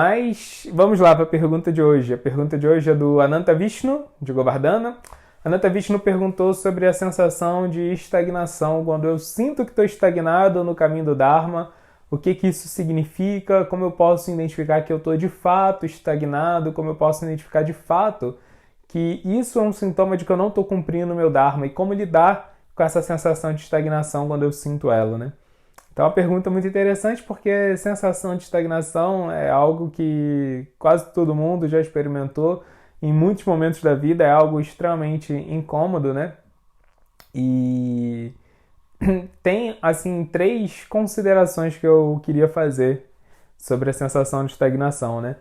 Mas vamos lá para a pergunta de hoje. A pergunta de hoje é do Ananta Vishnu, de Govardhana. Ananta Vishnu perguntou sobre a sensação de estagnação, quando eu sinto que estou estagnado no caminho do Dharma, o que isso significa, como eu posso identificar que eu estou de fato estagnado, como eu posso identificar de fato que isso é um sintoma de que eu não estou cumprindo o meu Dharma e como lidar com essa sensação de estagnação quando eu sinto ela, né? Então é uma pergunta muito interessante porque a sensação de estagnação é algo que quase todo mundo já experimentou em muitos momentos da vida, é algo extremamente incômodo, né? E tem, assim, 3 considerações que eu queria fazer sobre a sensação de estagnação, né?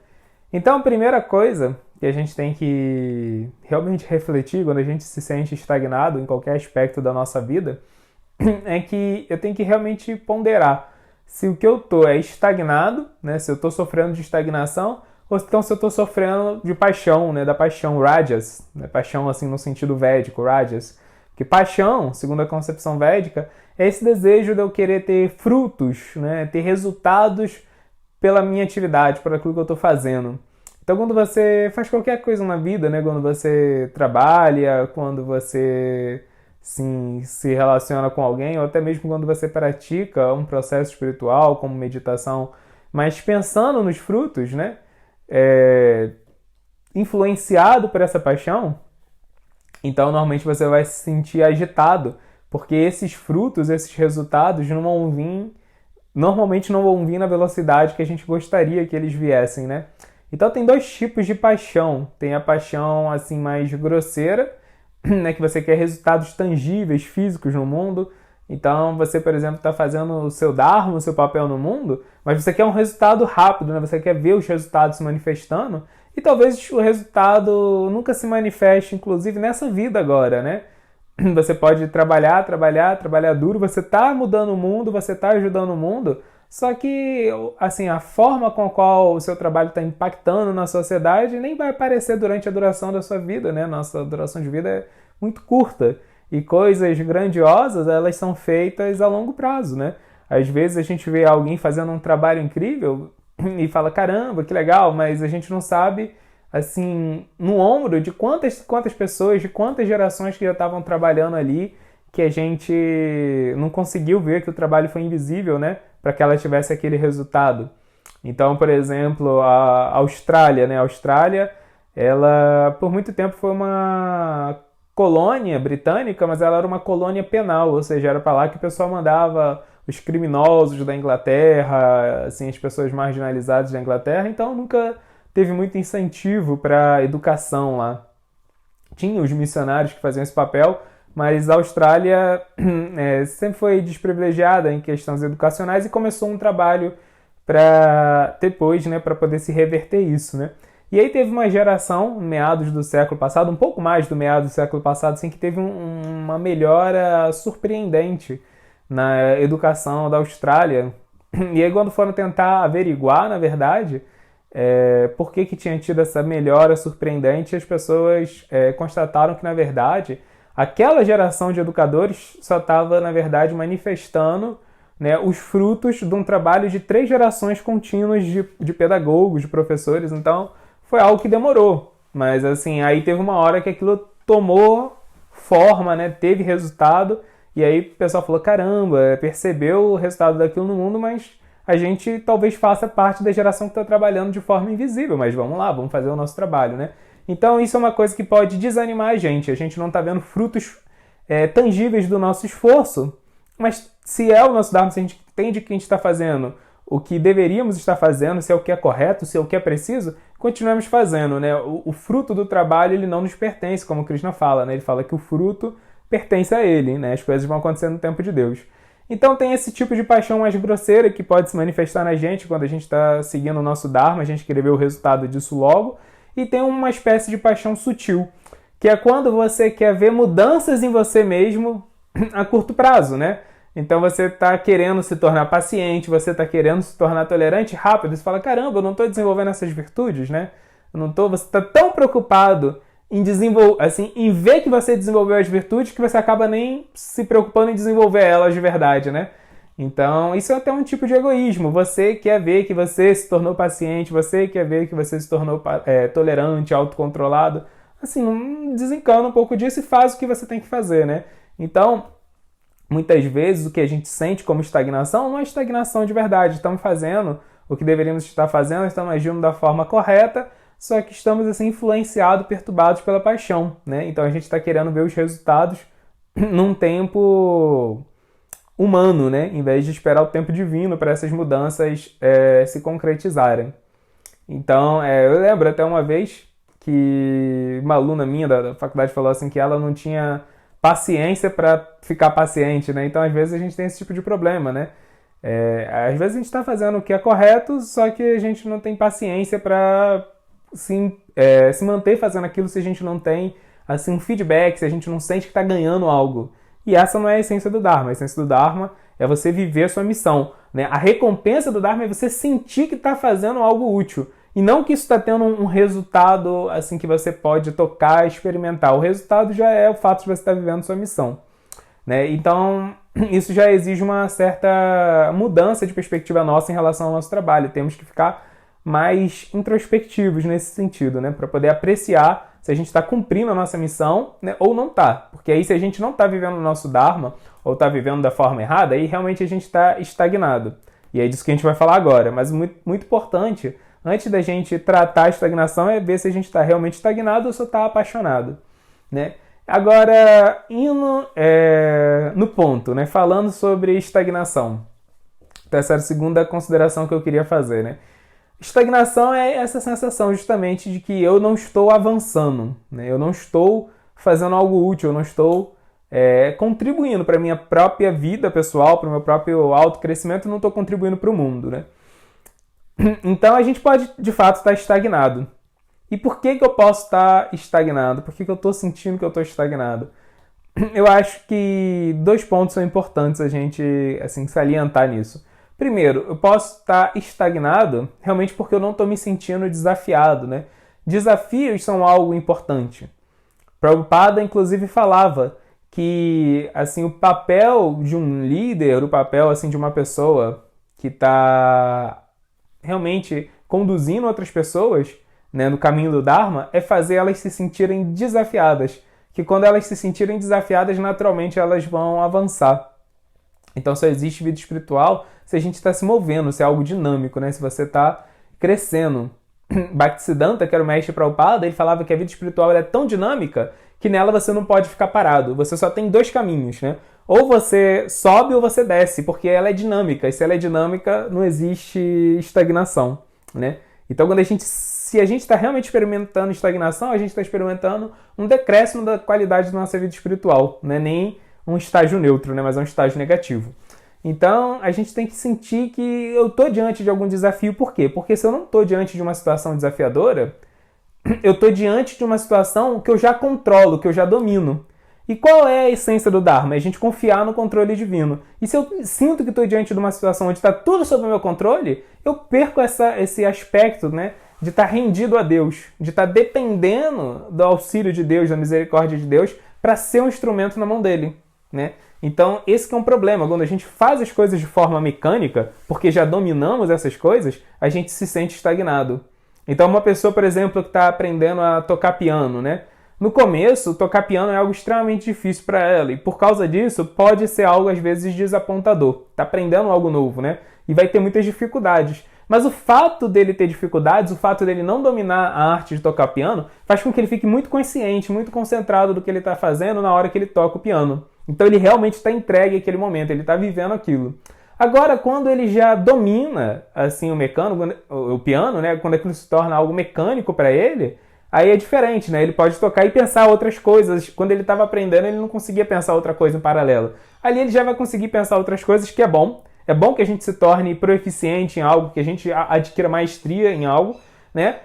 Então, a primeira coisa que a gente tem que realmente refletir quando a gente se sente estagnado em qualquer aspecto da nossa vida é que eu tenho que realmente ponderar se o que eu tô é estagnado, né? Se eu tô sofrendo de estagnação, ou então se eu tô sofrendo de paixão, né? Da paixão, rajas, né? Paixão assim no sentido védico, rajas. Porque paixão, segundo a concepção védica, é esse desejo de eu querer ter frutos, né? Ter resultados pela minha atividade, por aquilo que eu estou fazendo. Então, quando você faz qualquer coisa na vida, né? Quando você trabalha, quando você sim, se relaciona com alguém, ou até mesmo quando você pratica um processo espiritual, como meditação, mas pensando nos frutos, né? Influenciado por essa paixão, então normalmente você vai se sentir agitado, porque esses frutos, esses resultados normalmente não vão vir na velocidade que a gente gostaria que eles viessem, né? Então tem 2 tipos de paixão. Tem a paixão assim mais grosseira, né, que você quer resultados tangíveis, físicos no mundo. Então você, por exemplo, está fazendo o seu dharma, o seu papel no mundo, mas você quer um resultado rápido, né? Você quer ver os resultados se manifestando e talvez o resultado nunca se manifeste, inclusive nessa vida agora, né? Você pode trabalhar duro, você está mudando o mundo, você está ajudando o mundo, só que assim, a forma com a qual o seu trabalho está impactando na sociedade nem vai aparecer durante a duração da sua vida, né? Nossa duração de vida é muito curta e coisas grandiosas, elas são feitas a longo prazo, né? Às vezes a gente vê alguém fazendo um trabalho incrível e fala, caramba, que legal, mas a gente não sabe assim, no ombro de quantas pessoas, de quantas gerações que já estavam trabalhando ali, que a gente não conseguiu ver, que o trabalho foi invisível, né, para que ela tivesse aquele resultado. Então, por exemplo, a Austrália, né, a Austrália, ela por muito tempo foi uma colônia britânica, mas ela era uma colônia penal, ou seja, era para lá que o pessoal mandava os criminosos da Inglaterra, assim, as pessoas marginalizadas da Inglaterra, então nunca teve muito incentivo para educação lá. Tinha os missionários que faziam esse papel, mas a Austrália sempre foi desprivilegiada em questões educacionais e começou um trabalho para depois, né, para poder se reverter isso, né? E aí teve uma geração, meados do século passado, um pouco mais do meados do século passado, assim, que teve uma melhora surpreendente na educação da Austrália. E aí quando foram tentar averiguar, na verdade, por que tinha tido essa melhora surpreendente, as pessoas constataram que, na verdade, aquela geração de educadores só estava, na verdade, manifestando, né, os frutos de um trabalho de 3 gerações contínuas de pedagogos, de professores. Então, foi algo que demorou. Mas, assim, aí teve uma hora que aquilo tomou forma, né, teve resultado, e aí o pessoal falou, caramba, percebeu o resultado daquilo no mundo, mas a gente talvez faça parte da geração que está trabalhando de forma invisível, mas vamos lá, vamos fazer o nosso trabalho, né? Então isso é uma coisa que pode desanimar a gente não está vendo frutos tangíveis do nosso esforço, mas se é o nosso Dharma, se a gente entende que a gente está fazendo o que deveríamos estar fazendo, se é o que é correto, se é o que é preciso, continuamos fazendo, né? O fruto do trabalho, ele não nos pertence, como o Krishna fala, né? Ele fala que o fruto pertence a ele, né? As coisas vão acontecer no tempo de Deus. Então tem esse tipo de paixão mais grosseira que pode se manifestar na gente quando a gente está seguindo o nosso Dharma, a gente quer ver o resultado disso logo. E tem uma espécie de paixão sutil, que é quando você quer ver mudanças em você mesmo a curto prazo, né? Então você está querendo se tornar paciente, você está querendo se tornar tolerante rápido, você fala, caramba, eu não estou desenvolvendo essas virtudes, né? Você está tão preocupado em ver que você desenvolveu as virtudes que você acaba nem se preocupando em desenvolver elas de verdade, né? Então, isso é até um tipo de egoísmo. Você quer ver que você se tornou paciente, você quer ver que você se tornou tolerante, autocontrolado. Assim, desencana um pouco disso e faz o que você tem que fazer, né? Então, muitas vezes o que a gente sente como estagnação não é estagnação de verdade. Estamos fazendo o que deveríamos estar fazendo, estamos agindo da forma correta, só que estamos assim influenciados, perturbados pela paixão, né? Então a gente está querendo ver os resultados num tempo humano, né? Em vez de esperar o tempo divino para essas mudanças se concretizarem. Então, eu lembro até uma vez que uma aluna minha da faculdade falou assim que ela não tinha paciência para ficar paciente, né? Então, às vezes a gente tem esse tipo de problema, né? Às vezes a gente está fazendo o que é correto, só que a gente não tem paciência para se manter fazendo aquilo se a gente não tem assim, um feedback, se a gente não sente que está ganhando algo. E essa não é a essência do Dharma. A essência do Dharma é você viver a sua missão, né? A recompensa do Dharma é você sentir que está fazendo algo útil. E não que isso está tendo um resultado assim que você pode tocar e experimentar. O resultado já é o fato de você estar vivendo sua missão, né? Então, isso já exige uma certa mudança de perspectiva nossa em relação ao nosso trabalho. Temos que ficar mais introspectivos nesse sentido, né? Para poder apreciar se a gente está cumprindo a nossa missão, né? Ou não está. Porque aí se a gente não está vivendo o nosso Dharma ou está vivendo da forma errada, aí realmente a gente está estagnado. E é disso que a gente vai falar agora. Mas muito, muito importante, antes da gente tratar a estagnação, é ver se a gente está realmente estagnado ou se está apaixonado, né? Agora, indo no ponto, né? Falando sobre estagnação. Então, essa era a segunda consideração que eu queria fazer, né? Estagnação é essa sensação justamente de que eu não estou avançando, né? Eu não estou fazendo algo útil, eu não estou contribuindo para a minha própria vida pessoal, para o meu próprio autocrescimento, não estou contribuindo para o mundo, né? Então a gente pode, de fato, estar estagnado. E por que eu posso estar estagnado? Por que eu estou sentindo que eu estou estagnado? Eu acho que 2 pontos são importantes a gente assim, salientar nisso. Primeiro, eu posso estar estagnado realmente porque eu não estou me sentindo desafiado, né? Desafios são algo importante. Prabhupada, inclusive, falava que assim, o papel de um líder, o papel assim, de uma pessoa que está realmente conduzindo outras pessoas, né, no caminho do Dharma, é fazer elas se sentirem desafiadas. Que quando elas se sentirem desafiadas, naturalmente elas vão avançar. Então só existe vida espiritual se a gente está se movendo, se é algo dinâmico, né? Se você está crescendo. Bhaktisiddhanta, que era o mestre Prabhupada, ele falava que a vida espiritual é tão dinâmica que nela você não pode ficar parado. Você só tem 2 caminhos, né? Ou você sobe ou você desce, porque ela é dinâmica. E se ela é dinâmica, não existe estagnação, né? Então, se a gente está realmente experimentando estagnação, a gente está experimentando um decréscimo da qualidade da nossa vida espiritual. Não é nem um estágio neutro, né? Mas é um estágio negativo. Então, a gente tem que sentir que eu estou diante de algum desafio. Por quê? Porque se eu não estou diante de uma situação desafiadora, eu estou diante de uma situação que eu já controlo, que eu já domino. E qual é a essência do Dharma? É a gente confiar no controle divino. E se eu sinto que estou diante de uma situação onde está tudo sob o meu controle, eu perco esse aspecto, né, de estar rendido a Deus, de estar dependendo do auxílio de Deus, da misericórdia de Deus, para ser um instrumento na mão dele, né? Então, esse que é um problema. Quando a gente faz as coisas de forma mecânica, porque já dominamos essas coisas, a gente se sente estagnado. Então, uma pessoa, por exemplo, que está aprendendo a tocar piano, né? No começo, tocar piano é algo extremamente difícil para ela. E por causa disso, pode ser algo, às vezes, desapontador. Está aprendendo algo novo, né? E vai ter muitas dificuldades. Mas o fato dele ter dificuldades, o fato dele não dominar a arte de tocar piano, faz com que ele fique muito consciente, muito concentrado do que ele está fazendo na hora que ele toca o piano. Então ele realmente está entregue àquele momento, ele está vivendo aquilo. Agora, quando ele já domina assim, o piano, né, quando aquilo se torna algo mecânico para ele, aí é diferente, né? Ele pode tocar e pensar outras coisas. Quando ele estava aprendendo, ele não conseguia pensar outra coisa em paralelo. Ali ele já vai conseguir pensar outras coisas, que é bom. É bom que a gente se torne proeficiente em algo, que a gente adquira maestria em algo, né?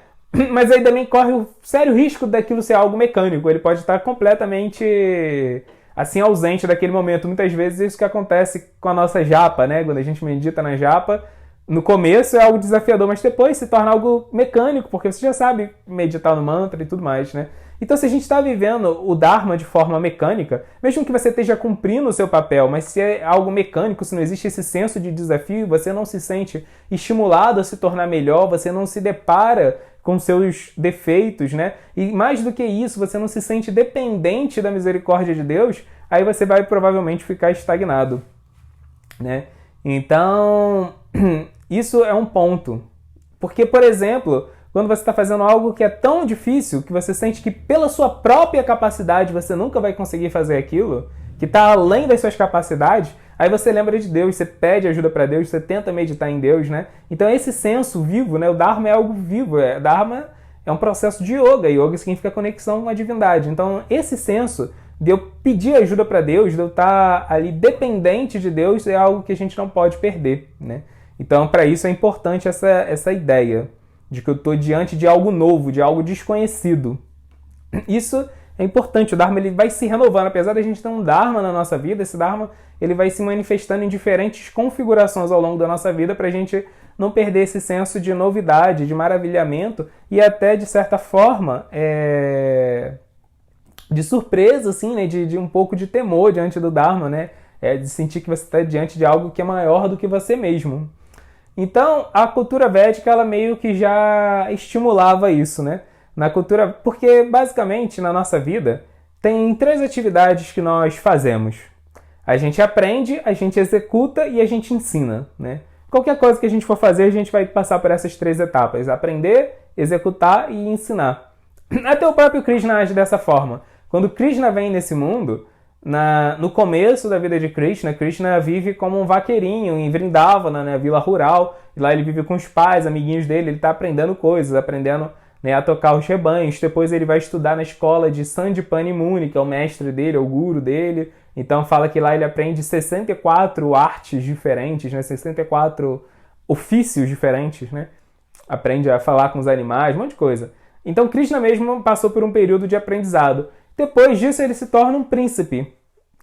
Mas aí também corre o sério risco daquilo ser algo mecânico. Ele pode estar completamente assim, ausente daquele momento. Muitas vezes isso que acontece com a nossa japa, né? Quando a gente medita na japa, no começo é algo desafiador, mas depois se torna algo mecânico, porque você já sabe meditar no mantra e tudo mais, né? Então, se a gente está vivendo o Dharma de forma mecânica, mesmo que você esteja cumprindo o seu papel, mas se é algo mecânico, se não existe esse senso de desafio, você não se sente estimulado a se tornar melhor, você não se depara com seus defeitos, né? E mais do que isso, você não se sente dependente da misericórdia de Deus, aí você vai provavelmente ficar estagnado, né? Então, isso é um ponto. Porque, por exemplo, quando você está fazendo algo que é tão difícil, que você sente que pela sua própria capacidade você nunca vai conseguir fazer aquilo, que está além das suas capacidades, aí você lembra de Deus, você pede ajuda para Deus, você tenta meditar em Deus, né? Então esse senso vivo, né? O Dharma é algo vivo, o Dharma é um processo de yoga, yoga significa conexão com a divindade. Então esse senso de eu pedir ajuda para Deus, de eu estar ali dependente de Deus, é algo que a gente não pode perder, né? Então para isso é importante essa ideia de que eu estou diante de algo novo, de algo desconhecido. Isso é importante, o Dharma ele vai se renovando, apesar de a gente ter um Dharma na nossa vida, esse Dharma ele vai se manifestando em diferentes configurações ao longo da nossa vida para a gente não perder esse senso de novidade, de maravilhamento e até, de certa forma, de surpresa, assim, né? de um pouco de temor diante do Dharma, né? De sentir que você está diante de algo que é maior do que você mesmo. Então, a cultura védica, ela meio que já estimulava isso, né? Porque, basicamente, na nossa vida, tem 3 atividades que nós fazemos. A gente aprende, a gente executa e a gente ensina, né? Qualquer coisa que a gente for fazer, a gente vai passar por essas 3 etapas. Aprender, executar e ensinar. Até o próprio Krishna age dessa forma. Quando Krishna vem nesse mundo, no começo da vida de Krishna, Krishna vive como um vaqueirinho em Vrindavana, né, vila rural, e lá ele vive com os pais, amiguinhos dele, ele está aprendendo coisas, aprendendo, né, a tocar os rebanhos. Depois ele vai estudar na escola de Sandipani Muni, que é o mestre dele, é o guru dele. Então fala que lá ele aprende 64 artes diferentes, né, 64 ofícios diferentes, né? Aprende a falar com os animais, um monte de coisa. Então Krishna mesmo passou por um período de aprendizado. Depois disso, ele se torna um príncipe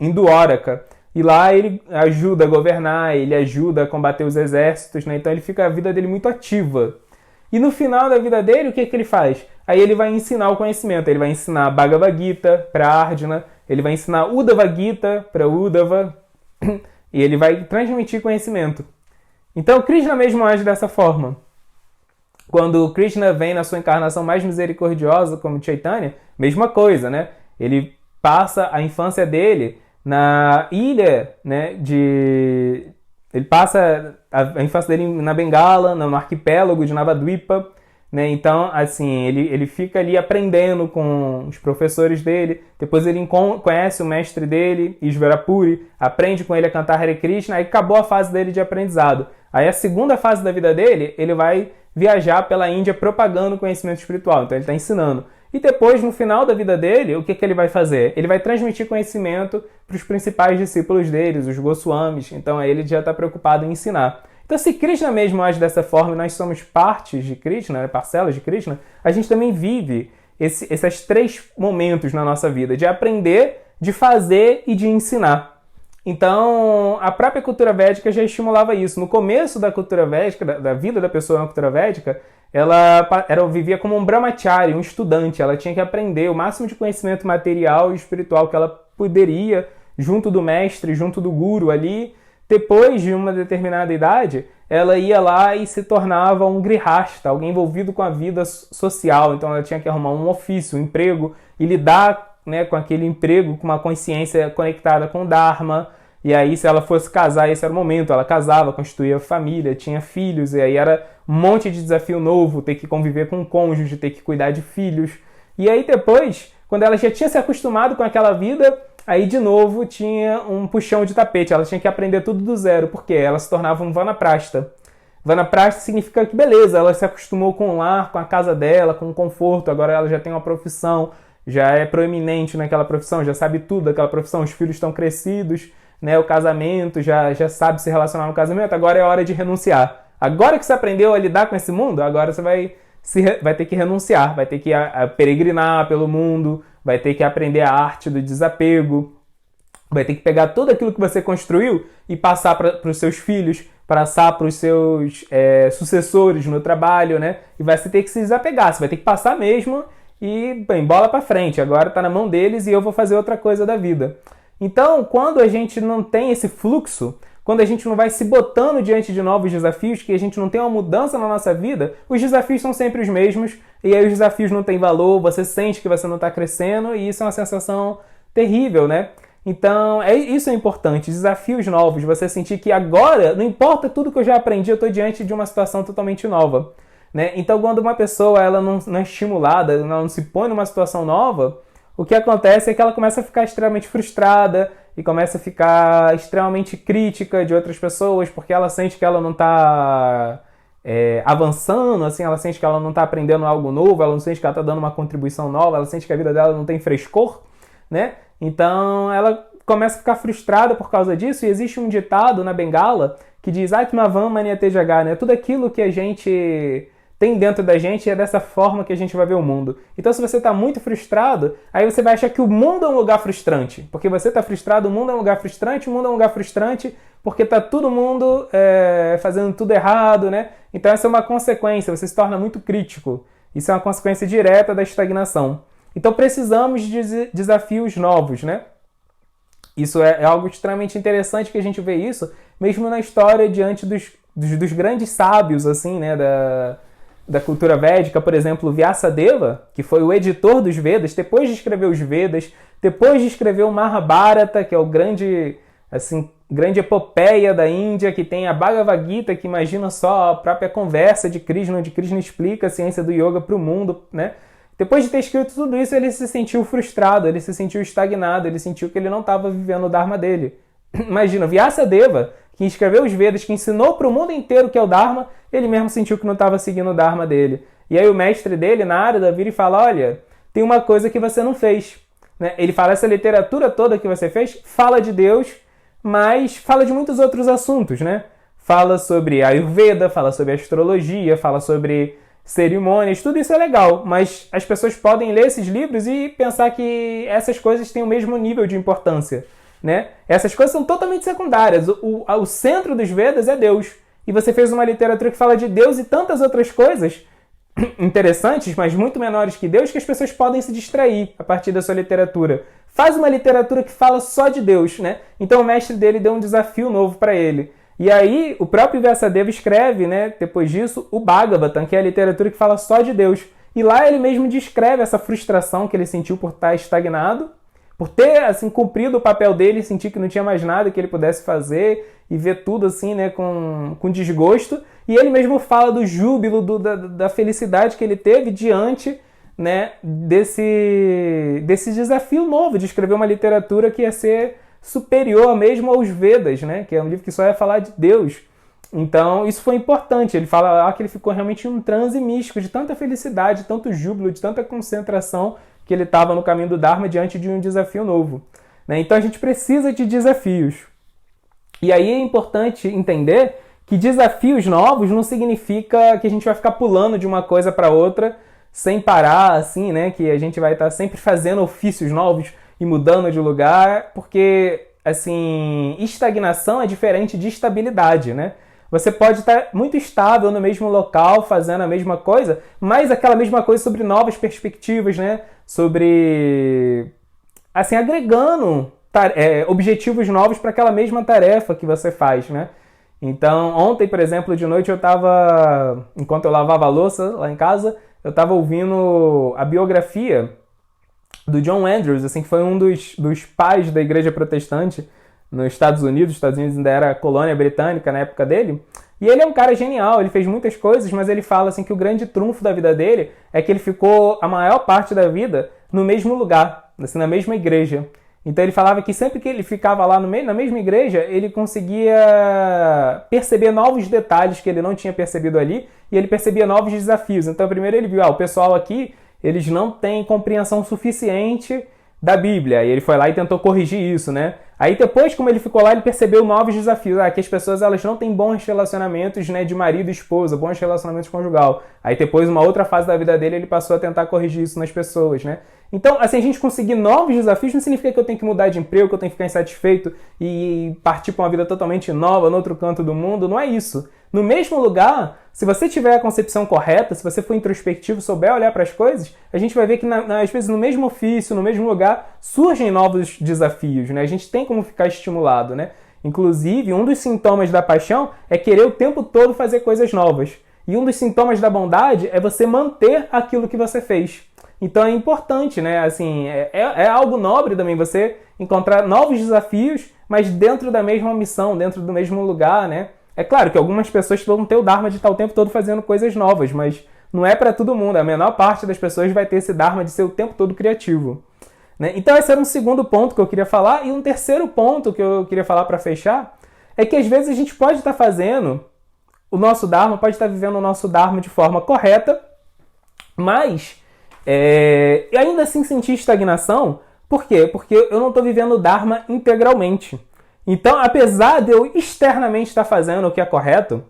em Dwaraka. E lá ele ajuda a governar, ele ajuda a combater os exércitos, né? Então ele fica a vida dele muito ativa. E no final da vida dele, o que ele faz? Aí ele vai ensinar o conhecimento. Ele vai ensinar Bhagavad Gita para Arjuna, ele vai ensinar Uddhava Gita para Uddhava, e ele vai transmitir conhecimento. Então Krishna mesmo age dessa forma. Quando Krishna vem na sua encarnação mais misericordiosa, como Chaitanya, mesma coisa, né? Ele passa a infância dele na ilha, né, Ele passa a infância dele na Bengala, no arquipélago de Navadvipa, né? Então, assim, ele fica ali aprendendo com os professores dele, depois ele conhece o mestre dele, Ishvarapuri, aprende com ele a cantar Hare Krishna, aí acabou a fase dele de aprendizado. Aí a segunda fase da vida dele, ele vai viajar pela Índia propagando conhecimento espiritual, então ele está ensinando. E depois, no final da vida dele, o que ele vai fazer? Ele vai transmitir conhecimento para os principais discípulos deles, os Goswamis. Então aí ele já está preocupado em ensinar. Então se Krishna mesmo age dessa forma e nós somos partes de Krishna, né, parcelas de Krishna, a gente também vive esses 3 momentos na nossa vida, de aprender, de fazer e de ensinar. Então, a própria cultura védica já estimulava isso. No começo da cultura védica, da vida da pessoa na cultura védica, ela vivia como um brahmachari, um estudante. Ela tinha que aprender o máximo de conhecimento material e espiritual que ela poderia, junto do mestre, junto do guru ali. Depois de uma determinada idade, ela ia lá e se tornava um grihasta, alguém envolvido com a vida social. Então, ela tinha que arrumar um ofício, um emprego e lidar, né, com aquele emprego com uma consciência conectada com o Dharma. E aí, se ela fosse casar, esse era o momento. Ela casava, constituía família, tinha filhos, e aí era um monte de desafio novo, ter que conviver com um cônjuge, ter que cuidar de filhos. E aí depois, quando ela já tinha se acostumado com aquela vida, aí de novo tinha um puxão de tapete. Ela tinha que aprender tudo do zero, porque ela se tornava um vanaprastha. Vanaprastha significa que beleza, ela se acostumou com o lar, com a casa dela, com o conforto, agora ela já tem uma profissão, já é proeminente naquela profissão, já sabe tudo daquela profissão, os filhos estão crescidos, né, o casamento, já sabe se relacionar no casamento, agora é hora de renunciar. Agora que você aprendeu a lidar com esse mundo, agora você vai ter que renunciar, vai ter que peregrinar pelo mundo, vai ter que aprender a arte do desapego, vai ter que pegar tudo aquilo que você construiu e passar para os seus filhos, passar para os seus sucessores no trabalho, né? E vai ter que se desapegar, você vai ter que passar mesmo e, bem, bola pra frente, agora tá na mão deles e eu vou fazer outra coisa da vida. Então, quando a gente não tem esse fluxo, quando a gente não vai se botando diante de novos desafios, que a gente não tem uma mudança na nossa vida, os desafios são sempre os mesmos, e aí os desafios não têm valor, você sente que você não está crescendo, e isso é uma sensação terrível, né? Então, isso é importante, desafios novos, você sentir que agora, não importa tudo que eu já aprendi, eu estou diante de uma situação totalmente nova, né? Então, quando uma pessoa ela não é estimulada, ela não se põe numa situação nova, o que acontece é que ela começa a ficar extremamente frustrada e começa a ficar extremamente crítica de outras pessoas, porque ela sente que ela não está avançando, assim, ela sente que ela não está aprendendo algo novo, ela não sente que ela está dando uma contribuição nova, ela sente que a vida dela não tem frescor, né? Então ela começa a ficar frustrada por causa disso, e existe um ditado na Bengala que diz Atmavam Maniatejaga, né? Tudo aquilo que a gente tem dentro da gente e é dessa forma que a gente vai ver o mundo. Então, se você está muito frustrado, aí você vai achar que o mundo é um lugar frustrante. Porque você está frustrado, o mundo é um lugar frustrante, o mundo é um lugar frustrante porque está todo mundo fazendo tudo errado, né? Então, essa é uma consequência, você se torna muito crítico. Isso é uma consequência direta da estagnação. Então, precisamos de desafios novos, né? Isso é algo extremamente interessante que a gente vê isso, mesmo na história diante dos grandes sábios, assim, né? Da cultura védica, por exemplo, Vyasadeva, que foi o editor dos Vedas, depois de escrever os Vedas, depois de escrever o Mahabharata, que é o grande epopeia da Índia, que tem a Bhagavad Gita, que imagina só a própria conversa de Krishna, onde Krishna explica a ciência do yoga para o mundo, né? Depois de ter escrito tudo isso, ele se sentiu frustrado, ele se sentiu estagnado, ele sentiu que ele não estava vivendo o Dharma dele. Imagina, Vyasadeva, que escreveu os Vedas, que ensinou para o mundo inteiro o que é o Dharma, ele mesmo sentiu que não estava seguindo o Dharma dele. E aí o mestre dele, Narada, vira e fala, olha, tem uma coisa que você não fez. Né? Ele fala, essa literatura toda que você fez, fala de Deus, mas fala de muitos outros assuntos, né? Fala sobre Ayurveda, fala sobre astrologia, fala sobre cerimônias, tudo isso é legal, mas as pessoas podem ler esses livros e pensar que essas coisas têm o mesmo nível de importância. Né? Essas coisas são totalmente secundárias. O centro dos Vedas é Deus. E você fez uma literatura que fala de Deus e tantas outras coisas interessantes, mas muito menores que Deus, que as pessoas podem se distrair a partir da sua literatura. Faz uma literatura que fala só de Deus, né? Então o mestre dele deu um desafio novo para ele. E aí o próprio Vyasadeva escreve, né, depois disso, o Bhagavatam, que é a literatura que fala só de Deus. E lá ele mesmo descreve essa frustração que ele sentiu por estar estagnado, por ter, assim, cumprido o papel dele, sentir que não tinha mais nada que ele pudesse fazer e ver tudo, assim, né, com desgosto. E ele mesmo fala do júbilo, da felicidade que ele teve diante, né, desse desafio novo de escrever uma literatura que ia ser superior mesmo aos Vedas, né, que é um livro que só ia falar de Deus. Então, isso foi importante. Ele fala lá que ele ficou realmente em um transe místico, de tanta felicidade, tanto júbilo, de tanta concentração, que ele estava no caminho do Dharma diante de um desafio novo. Né? Então a gente precisa de desafios. E aí é importante entender que desafios novos não significa que a gente vai ficar pulando de uma coisa para outra sem parar, assim, né? Que a gente vai estar sempre fazendo ofícios novos e mudando de lugar, porque, assim, estagnação é diferente de estabilidade, né? Você pode estar muito estável no mesmo local, fazendo a mesma coisa, mas aquela mesma coisa sobre novas perspectivas, né? Sobre, assim, agregando objetivos novos para aquela mesma tarefa que você faz, né? Então, ontem, por exemplo, de noite enquanto eu lavava a louça lá em casa, eu estava ouvindo a biografia do John Andrews, assim, que foi um dos pais da igreja protestante nos Estados Unidos. Os Estados Unidos ainda era colônia britânica na época dele. E ele é um cara genial, ele fez muitas coisas, mas ele fala assim que o grande trunfo da vida dele é que ele ficou a maior parte da vida no mesmo lugar, assim, na mesma igreja. Então ele falava que sempre que ele ficava lá na mesma igreja, ele conseguia perceber novos detalhes que ele não tinha percebido ali, e ele percebia novos desafios. Então primeiro ele viu, o pessoal aqui, eles não têm compreensão suficiente da Bíblia, e ele foi lá e tentou corrigir isso, né? Aí depois, como ele ficou lá, ele percebeu novos desafios, que as pessoas elas não têm bons relacionamentos, né, de marido e esposa, bons relacionamentos conjugal. Aí depois, uma outra fase da vida dele, ele passou a tentar corrigir isso nas pessoas, né? Então, assim, a gente conseguir novos desafios não significa que eu tenho que mudar de emprego, que eu tenho que ficar insatisfeito e partir para uma vida totalmente nova, no outro canto do mundo. Não é isso. No mesmo lugar, se você tiver a concepção correta, se você for introspectivo, souber olhar para as coisas, a gente vai ver que, às vezes, no mesmo ofício, no mesmo lugar, surgem novos desafios, né? A gente tem como ficar estimulado, né? Inclusive, um dos sintomas da paixão é querer o tempo todo fazer coisas novas. E um dos sintomas da bondade é você manter aquilo que você fez. Então é importante, né? Assim, é algo nobre também você encontrar novos desafios, mas dentro da mesma missão, dentro do mesmo lugar, né? É claro que algumas pessoas vão ter o dharma de estar o tempo todo fazendo coisas novas, mas não é para todo mundo. A menor parte das pessoas vai ter esse dharma de ser o tempo todo criativo, né? Então esse era um segundo ponto que eu queria falar. E um terceiro ponto que eu queria falar para fechar é que às vezes a gente pode estar fazendo o nosso dharma, pode estar vivendo o nosso dharma de forma correta, mas ainda assim sentir estagnação. Por quê? Porque eu não estou vivendo o dharma integralmente. Então, apesar de eu externamente estar fazendo o que é correto,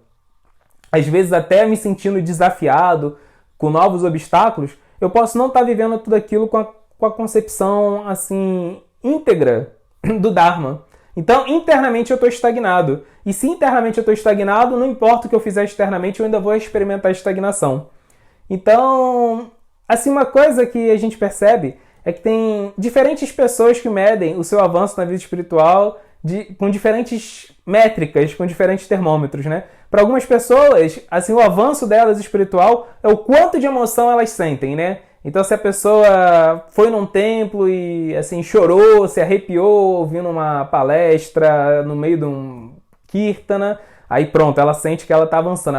às vezes até me sentindo desafiado com novos obstáculos, eu posso não estar vivendo tudo aquilo com a concepção assim íntegra do dharma. Então, internamente eu estou estagnado. E se internamente eu estou estagnado, não importa o que eu fizer externamente, eu ainda vou experimentar estagnação. Então, assim, uma coisa que a gente percebe é que tem diferentes pessoas que medem o seu avanço na vida espiritual com diferentes métricas, com diferentes termômetros, né? Para algumas pessoas, assim, o avanço delas espiritual é o quanto de emoção elas sentem, né? Então, se a pessoa foi num templo e, assim, chorou, se arrepiou ouvindo uma palestra no meio de um kirtana, aí pronto, ela sente que ela está avançando.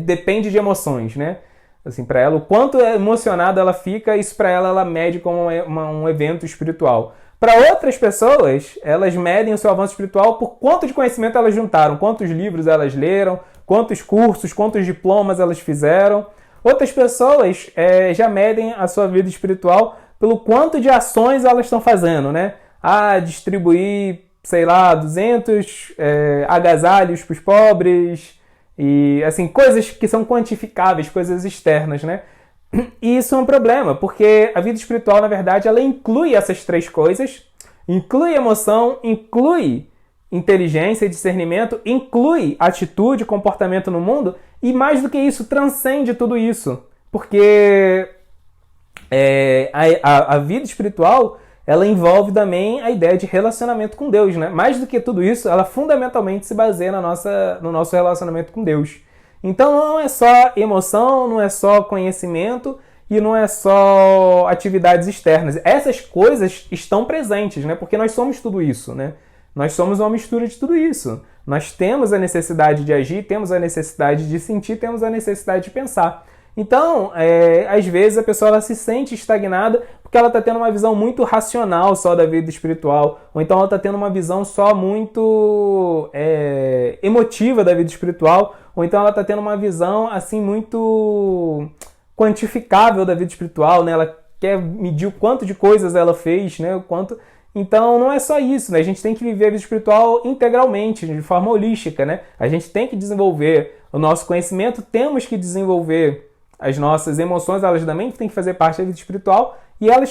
Depende de emoções, né? Assim, para ela, o quanto emocionada ela fica, isso para ela mede como um evento espiritual. Para outras pessoas, elas medem o seu avanço espiritual por quanto de conhecimento elas juntaram, quantos livros elas leram, quantos cursos, quantos diplomas elas fizeram. Outras pessoas já medem a sua vida espiritual pelo quanto de ações elas estão fazendo, né? Distribuir, sei lá, 200 agasalhos para os pobres e, assim, coisas que são quantificáveis, coisas externas, né? E isso é um problema, porque a vida espiritual, na verdade, ela inclui essas três coisas, inclui emoção, inclui inteligência e discernimento, inclui atitude, comportamento no mundo, e mais do que isso, transcende tudo isso. Porque a vida espiritual, ela envolve também a ideia de relacionamento com Deus, né? Mais do que tudo isso, ela fundamentalmente se baseia no nosso relacionamento com Deus. Então não é só emoção, não é só conhecimento e não é só atividades externas. Essas coisas estão presentes, né? Porque nós somos tudo isso, né? Nós somos uma mistura de tudo isso. Nós temos a necessidade de agir, temos a necessidade de sentir, temos a necessidade de pensar. Então, às vezes a pessoa ela se sente estagnada porque ela está tendo uma visão muito racional só da vida espiritual, ou então ela está tendo uma visão só muito emotiva da vida espiritual, ou então ela está tendo uma visão assim muito quantificável da vida espiritual, né? Ela quer medir o quanto de coisas ela fez, né? O quanto... Então não é só isso, né? A gente tem que viver a vida espiritual integralmente, de forma holística, né? A gente tem que desenvolver o nosso conhecimento, temos que desenvolver as nossas emoções, elas também têm que fazer parte da vida espiritual e a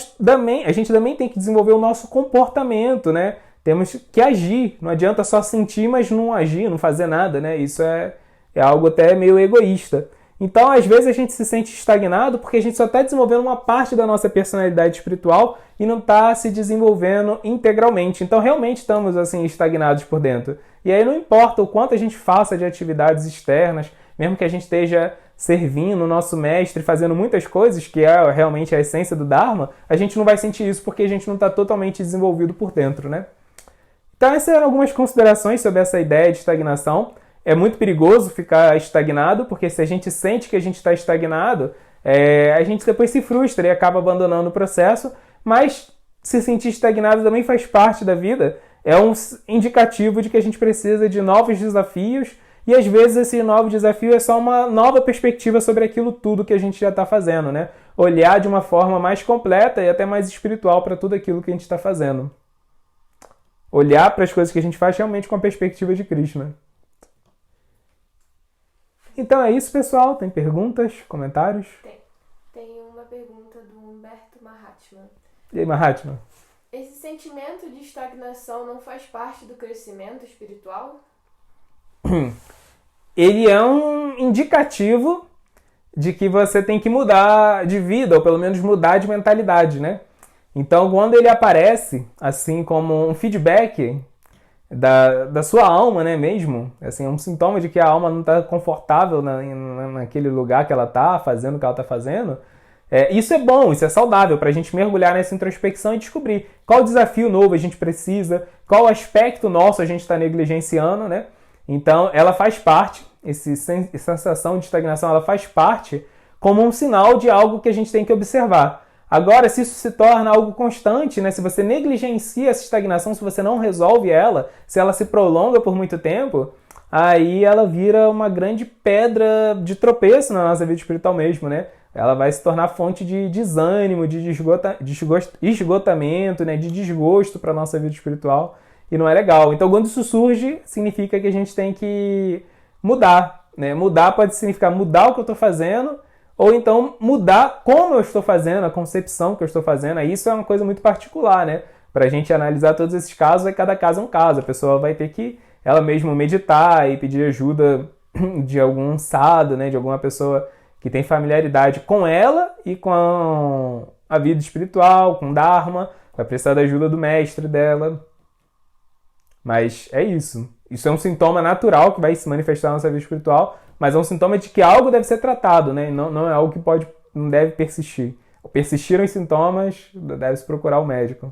gente também tem que desenvolver o nosso comportamento, né? Temos que agir, não adianta só sentir, mas não agir, não fazer nada, né? Isso é algo até meio egoísta. Então, às vezes, a gente se sente estagnado porque a gente só está desenvolvendo uma parte da nossa personalidade espiritual e não está se desenvolvendo integralmente. Então, realmente estamos assim estagnados por dentro. E aí não importa o quanto a gente faça de atividades externas, mesmo que a gente esteja servindo o nosso mestre, fazendo muitas coisas, que é realmente a essência do Dharma, a gente não vai sentir isso porque a gente não está totalmente desenvolvido por dentro, né? Então, essas eram algumas considerações sobre essa ideia de estagnação. É muito perigoso ficar estagnado, porque se a gente sente que a gente está estagnado, a gente depois se frustra e acaba abandonando o processo, mas se sentir estagnado também faz parte da vida, é um indicativo de que a gente precisa de novos desafios, e às vezes esse novo desafio é só uma nova perspectiva sobre aquilo tudo que a gente já está fazendo, né? Olhar de uma forma mais completa e até mais espiritual para tudo aquilo que a gente está fazendo. Olhar para as coisas que a gente faz realmente com a perspectiva de Krishna. Então é isso, pessoal. Tem perguntas, comentários? Tem uma pergunta do Humberto Mahatma. E aí, Mahatma? Esse sentimento de estagnação não faz parte do crescimento espiritual? Ele é um indicativo de que você tem que mudar de vida, ou pelo menos mudar de mentalidade, né? Então, quando ele aparece, assim como um feedback da sua alma, né, mesmo, assim, é um sintoma de que a alma não está confortável naquele lugar que ela está fazendo o que ela está fazendo, isso é bom, isso é saudável para a gente mergulhar nessa introspecção e descobrir qual desafio novo a gente precisa, qual aspecto nosso a gente está negligenciando, né? Então, ela faz parte, essa sensação de estagnação, ela faz parte como um sinal de algo que a gente tem que observar. Agora, se isso se torna algo constante, né? Se você negligencia essa estagnação, se você não resolve ela, se ela se prolonga por muito tempo, aí ela vira uma grande pedra de tropeço na nossa vida espiritual mesmo, né? Ela vai se tornar fonte de desânimo, de esgotamento, né? De desgosto para a nossa vida espiritual. E não é legal. Então, quando isso surge, significa que a gente tem que mudar, né? Mudar pode significar mudar o que eu estou fazendo, ou então mudar como eu estou fazendo, a concepção que eu estou fazendo. Isso é uma coisa muito particular, né? Para a gente analisar todos esses casos, cada caso é um caso. A pessoa vai ter que ela mesma meditar e pedir ajuda de algum sado, né? De alguma pessoa que tem familiaridade com ela e com a vida espiritual, com o Dharma, vai precisar da ajuda do mestre dela. Mas é isso. Isso é um sintoma natural que vai se manifestar na nossa vida espiritual, mas é um sintoma de que algo deve ser tratado, né? Não é algo que não deve persistir. Persistiram os sintomas, deve-se procurar o médico.